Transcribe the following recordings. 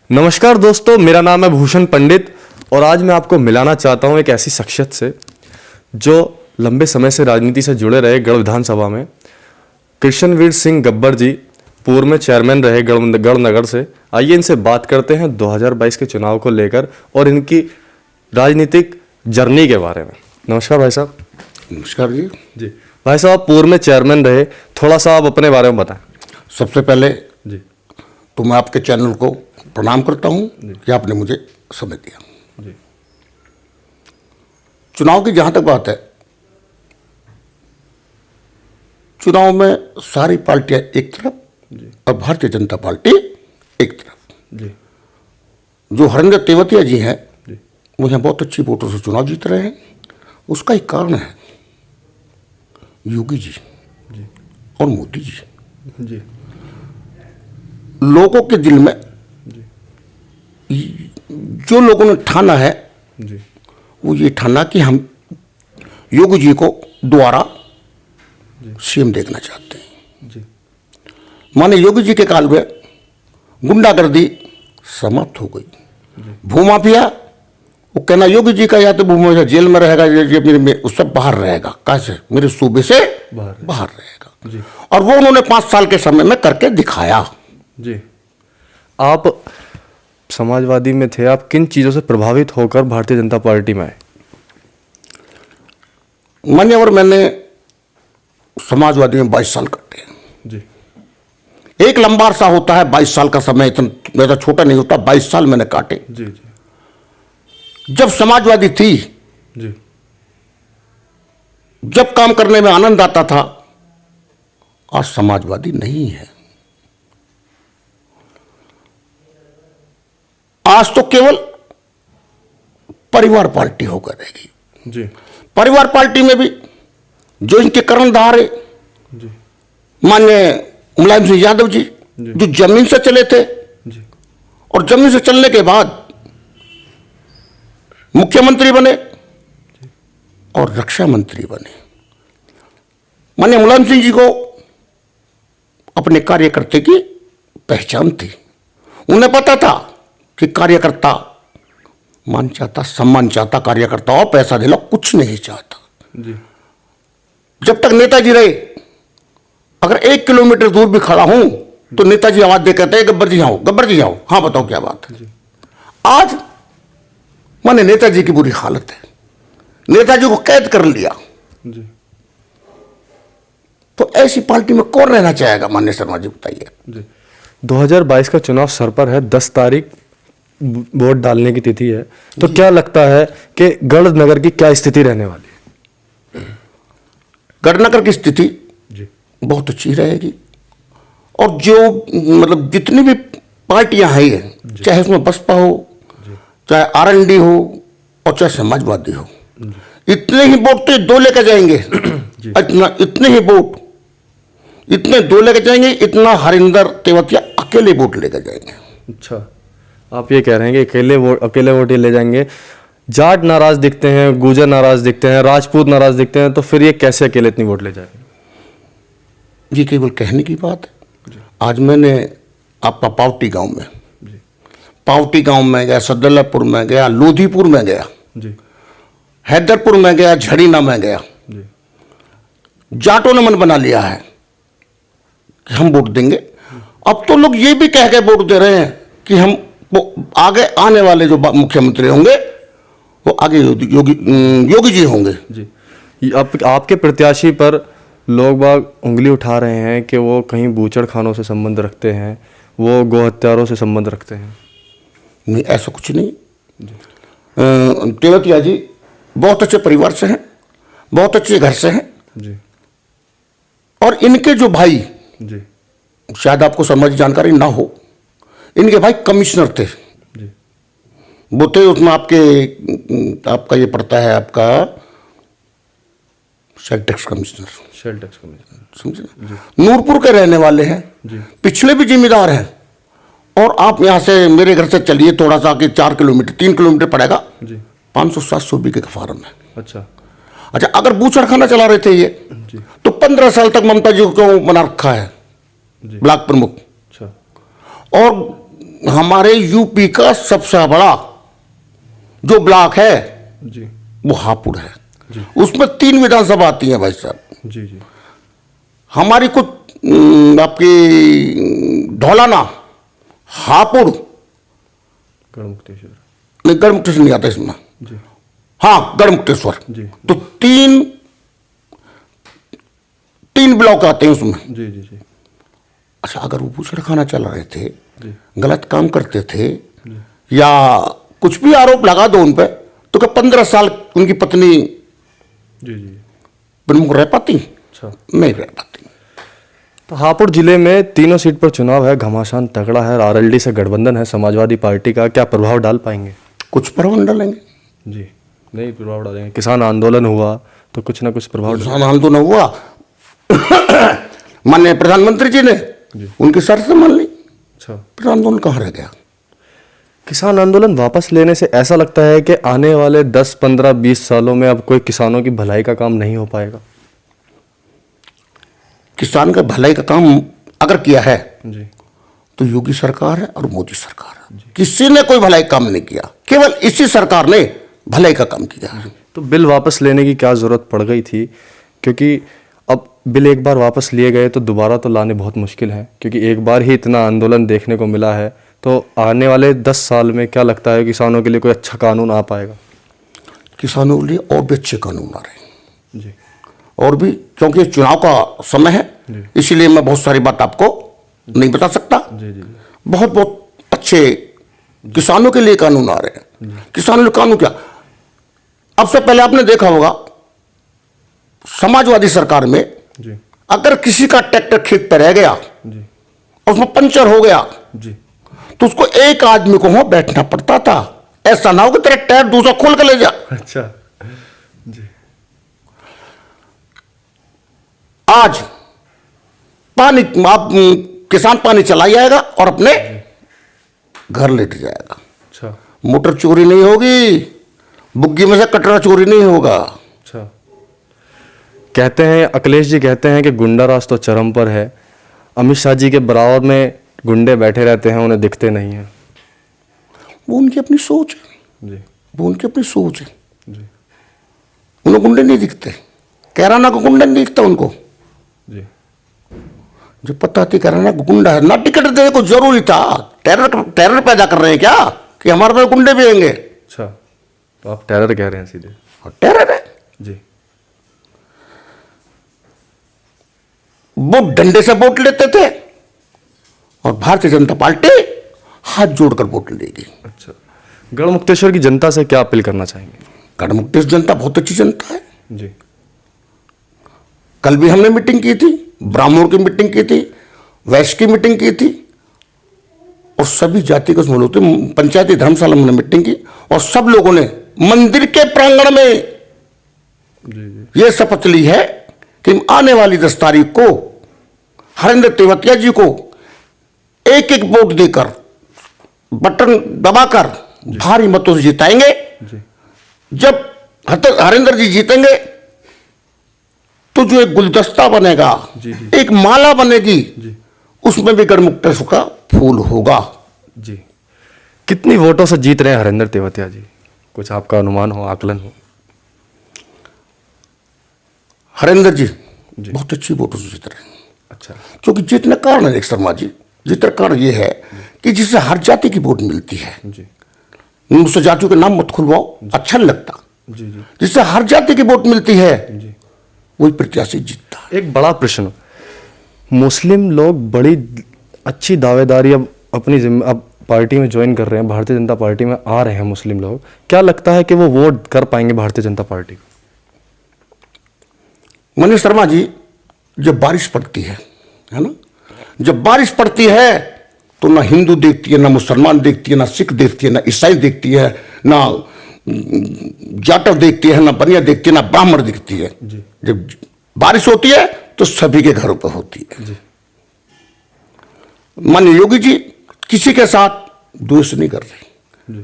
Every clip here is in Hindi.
नमस्कार दोस्तों, मेरा नाम है भूषण पंडित और आज मैं आपको मिलाना चाहता हूं एक ऐसी शख्सियत से जो लंबे समय से राजनीति से जुड़े रहे। गढ़ विधानसभा में कृष्णवीर सिंह गब्बर जी पूर्व में चेयरमैन रहे गढ़ नगर से। आइए इनसे बात करते हैं 2022 के चुनाव को लेकर और इनकी राजनीतिक जर्नी के बारे में। नमस्कार भाई साहब। नमस्कार जी। जी भाई साहब, आप पूर्व में चेयरमैन रहे, थोड़ा सा आप अपने बारे में बताएं। सबसे पहले जी तो मैं आपके चैनल को प्रणाम करता हूं कि आपने मुझे समय दिया। जी चुनाव की जहां तक बात है, चुनाव में सारी पार्टियां एक तरफ और भारतीय जनता पार्टी एक तरफ। जी जो हरिंदर तेवतिया जी हैं जी वो यहाँ बहुत अच्छी वोटों से चुनाव जीत रहे हैं। उसका एक कारण है योगी जी जी और मोदी जी। जी लोगों के दिल में जो लोगों ने ठाना है जी वो ये ठाना कि हम योगी जी को दोबारा सीएम देखना चाहते हैं। जी माने योगी जी के काल में गुंडागर्दी समाप्त हो गई। भूमाफिया वो कहना योगी जी का या तो भूमाफिया जेल में रहेगा या मेरे उससे बाहर रहेगा, कैसे मेरे सूबे से बाहर रहेगा। जी और वो उन्होंने 5 साल के समय में करके दिखाया। जी आप समाजवादी में थे, आप किन चीज़ों से प्रभावित होकर भारतीय जनता पार्टी में आए? मान्यवर मैंने समाजवादी में 22 साल कटे हैं। जी एक लंबा अरसा होता है, 22 साल का समय इतना मेरा छोटा नहीं होता। 22 साल मैंने काटे। जी जी जब समाजवादी थी, जी जब काम करने में आनंद आता था, आज समाजवादी नहीं है। आज तो केवल परिवार पार्टी होकर रहेगी। जी परिवार पार्टी में भी जो इनके कर्णधार है जी माननीय मुलायम सिंह यादव जी, जो जमीन से चले थे जी और जमीन से चलने के बाद मुख्यमंत्री बने और रक्षा मंत्री बने। माननीय मुलायम सिंह जी को अपने कार्यकर्ता की पहचान थी। उन्हें पता था कि कार्यकर्ता मान चाहता, सम्मान चाहता, कार्यकर्ता और पैसा दिला कुछ नहीं चाहता। जी जब तक नेताजी रहे, अगर 1 किलोमीटर दूर भी खड़ा हूं तो नेताजी आवाज दे कहते हैं गब्बर जी आओ, गब्बर जी आओ। हाँ बताओ क्या बात है। आज माने नेताजी की बुरी हालत है, नेताजी को कैद कर लिया। जी तो ऐसी पार्टी में कौन रहना चाहेगा? माननीय शर्मा जी बताइए। जी 2022 का चुनाव सर पर है, 10 तारीख वोट डालने की तिथि है। तो क्या लगता है कि गढ़ नगर की क्या स्थिति रहने वाली है? गढ़नगर की स्थिति जी बहुत अच्छी रहेगी। और जो मतलब जितनी भी पार्टियां हैं, चाहे उसमें बसपा हो, चाहे आरएनडी हो और चाहे समाजवादी हो, इतने ही वोट तो 2 लेकर जाएंगे। इतने ही वोट, इतने 2 लेकर जाएंगे, इतना हरिंदर तेवतिया अकेले वोट लेकर जाएंगे। अच्छा, आप ये कह रहे हैं कि अकेले वोट ही ले जाएंगे। जाट नाराज दिखते हैं, गुर्जर नाराज दिखते हैं, राजपूत नाराज दिखते हैं, तो फिर ये कैसे अकेले इतनी वोट ले जाएंगे? ये केवल कहने की बात है। आज मैंने आपका पावटी गांव में गया, सदल्लापुर में गया, लोधीपुर में गया, जी हैदरपुर में गया, झड़ीना में गया। जी जाटों ने मन बना लिया है कि हम वोट देंगे। अब तो लोग ये भी कह के वोट दे रहे हैं कि हम वो आगे आने वाले जो मुख्यमंत्री होंगे वो आगे योगी जी होंगे। जी आपके प्रत्याशी पर लोग बाग उंगली उठा रहे हैं कि वो कहीं बूचड़ खानों से संबंध रखते हैं, वो गो हत्यारों से संबंध रखते हैं। नहीं, ऐसा कुछ नहीं। तेवतिया जी बहुत अच्छे परिवार से हैं, बहुत अच्छे घर से हैं। जी और इनके जो भाई, जी शायद आपको समझ जानकारी ना हो, इनके भाई कमिश्नर थे। जी वो थे उसमें आपका ये पड़ता है आपका सेल टैक्स कमिश्नर, समझे ना? नूरपुर के रहने वाले हैं, पिछले भी जिम्मेदार हैं। और आप यहाँ से मेरे घर से चलिए थोड़ा सा कि 3 किलोमीटर पड़ेगा, 500-700 बीघे का फार्म है। अच्छा, अगर बूचड़खाना चला रहे थे ये, तो 15 साल तक ममता जी को बना रखा है ब्लॉक प्रमुख। अच्छा। और हमारे यूपी का सबसे बड़ा जो ब्लॉक है जी वो हापुड़ है। जी उसमें 3 विधानसभा आती हैं भाई साहब। जी जी हमारी कुछ आपकी ढौलाना, हापुड़, गढ़मुक्तेश्वर। नहीं गढ़मुक्तेश्वर नहीं आता इसमें, जी हाँ गढ़मुक्तेश्वर। जी तो तीन ब्लॉक आते हैं उसमें। जी जी जी अच्छा, अगर वो बूचड़खाना चला रहे थे, जी गलत काम करते थे, या कुछ भी आरोप लगा दो उन पे, तो क्या 15 साल उनकी पत्नी जी जी प्रमुख रह पाती? अच्छा। नहीं रह पाती। तो हापुड़ जिले में तीनों सीट पर चुनाव है, घमासान तगड़ा है, आरएलडी से गठबंधन है समाजवादी पार्टी का, क्या प्रभाव डाल पाएंगे? कुछ प्रभाव डालेंगे। जी नहीं प्रभाव डालेंगे। किसान आंदोलन हुआ तो कुछ ना कुछ प्रभाव किसान आंदोलन हुआ, माननीय प्रधानमंत्री जी ने उनकी शर्त मान ली, अच्छा। फिर आंदोलन कहाँ रह गया? किसान आंदोलन वापस लेने से ऐसा लगता है कि आने वाले 10, 15, 20 सालों में अब कोई किसानों की भलाई का काम नहीं हो पाएगा। किसान का भलाई का काम अगर किया है जी तो योगी सरकार है और मोदी सरकार है। किसी ने कोई भलाई काम नहीं किया, केवल इसी सरकार ने भलाई का काम किया है। तो बिल वापस लेने की क्या ज़रूरत पड़ गई थी? क्योंकि अब बिल एक बार वापस लिए गए तो दोबारा तो लाने बहुत मुश्किल है, क्योंकि एक बार ही इतना आंदोलन देखने को मिला है। तो आने वाले 10 साल में क्या लगता है किसानों के लिए कोई अच्छा कानून आ पाएगा? किसानों के लिए और भी अच्छे कानून आ रहे हैं, जी और भी, क्योंकि चुनाव का समय है, इसीलिए मैं बहुत सारी बात आपको नहीं बता सकता। जी जी बहुत बहुत अच्छे किसानों के लिए कानून आ रहे हैं। किसानों के कानून क्या, अब से पहले आपने देखा होगा समाजवादी सरकार में, जी अगर किसी का ट्रैक्टर खेत पर रह गया जी और उसमें पंचर हो गया जी तो उसको एक आदमी को वहां बैठना पड़ता था। ऐसा ना हो कि तेरा टायर दूसरा खोल कर ले जा। अच्छा जी आज पानी, आप किसान पानी चला जाएगा और अपने घर लेट जाएगा। अच्छा मोटर चोरी नहीं होगी, बुग्गी में से कटरा चोरी नहीं होगा। अच्छा। कहते हैं, अखिलेश जी कहते हैं कि गुंडा राज तो चरम पर है। अमित शाह जी के बराबर में गुंडे बैठे रहते हैं, उन्हें दिखते नहीं हैं। वो उनकी अपनी सोच है, जी वो उनकी अपनी सोच है। जी उन्हें गुंडे नहीं दिखते, कैराना को गुंडा नहीं दिखता उनको। जी जो पता थी कैराना को गुंडा है, ना टिकट देने को जरूरी था। टेरर पैदा कर रहे हैं क्या कि हमारे पास गुंडे भी आएंगे? अच्छा, तो आप टेरर कह रहे हैं सीधे? और टेरर है। जी वो डंडे से वोट लेते थे और भारतीय जनता पार्टी हाथ जोड़कर वोट लेगी। अच्छा। गढ़मुक्तेश्वर की जनता से क्या अपील करना चाहेंगे? गढ़मुक्तेश्वर जनता बहुत अच्छी जनता है। जी कल भी हमने मीटिंग की थी, ब्राह्मणों की मीटिंग की थी, वैश्य की मीटिंग की थी, और सभी जाति के उसमें लोग थे। पंचायती धर्मशाला में मीटिंग की और सब लोगों ने मंदिर के प्रांगण में जी जी यह शपथ ली है कि आने वाली 10 तारीख को हरेंद्र तेवतिया जी को एक एक वोट देकर, बटन दबाकर भारी मतों से जिताएंगे। जी जब हरेंद्र जी जीतेंगे तो जो एक गुलदस्ता बनेगा, जी, जी। एक माला बनेगी, जी उसमें भी गढ़मुक्तेश्वर का फूल होगा। जी। कितनी वोटों से जीत रहे हैं हरेंद्र तेवतिया जी? कुछ आपका अनुमान हो, आकलन हो? हरेंद्र जी बहुत अच्छी वोटों से जीत रहे हैं। अच्छा। क्योंकि जीतने का कारण है, एक शर्मा जी, जीतने का कारण यह है कि जिससे हर जाति की वोट मिलती है। जी मुझसे जातियों के नाम मत खुलवाओ, अच्छा नहीं लगता। जी जी जिससे हर जाति की वोट मिलती है जी। वही प्रत्याशी जीतता है। एक बड़ा प्रश्न, मुस्लिम लोग बड़ी अच्छी दावेदारी अब पार्टी में ज्वाइन कर रहे हैं, भारतीय जनता पार्टी में आ रहे हैं मुस्लिम लोग। क्या लगता है कि वो वोट कर पाएंगे भारतीय जनता पार्टी को? मनीष शर्मा जी, जब बारिश पड़ती है ना, जब बारिश पड़ती है तो ना हिंदू देखती है, ना मुसलमान देखती है, ना सिख देखती है, ना ईसाई देखती है, ना जाटव देखती है, ना बनिया देखती है, ना ब्राह्मण देखती है। जब बारिश होती है तो सभी के घरों पर होती है। माननीय योगी जी किसी के साथ द्वेष नहीं कर रहे।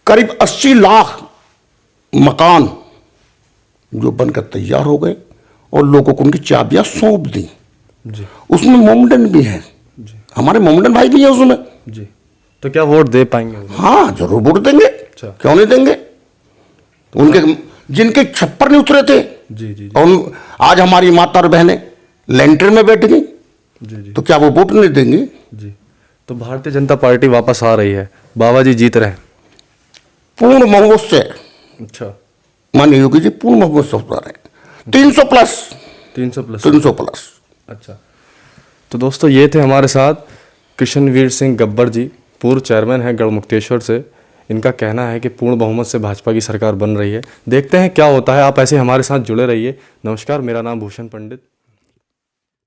करीब 80 लाख मकान जो बनकर तैयार हो गए और लोगों को उनकी चाबियां सौंप दी। उसमें मोमडन भी है, हमारे मोमडन भाई भी है उसमें। जी, तो क्या वोट दे पाएंगे उन्हें? हाँ जरूर वोट देंगे, क्यों नहीं देंगे। उनके जिनके छप्पर नहीं उतरे थे, जी जी और आज हमारी माता और बहनें लेंटर में बैठ गई, जी जी तो क्या वो वोट नहीं देंगे? जी। तो भारतीय जनता पार्टी वापस आ रही है, बाबा जी जीत रहे हैं। पूर्ण बहुमत से अच्छा, माननीय योगी जी पूर्ण बहुमत से उतार रहे हैं। 300 प्लस 300+। 300 प्लस। अच्छा, तो दोस्तों ये थे हमारे साथ कृष्णवीर सिंह गब्बर जी, पूर्व चेयरमैन है गढ़मुक्तेश्वर से। इनका कहना है कि पूर्ण बहुमत से भाजपा की सरकार बन रही है। देखते हैं क्या होता है। आप ऐसे हमारे साथ जुड़े रहिए। नमस्कार, मेरा नाम भूषण पंडित।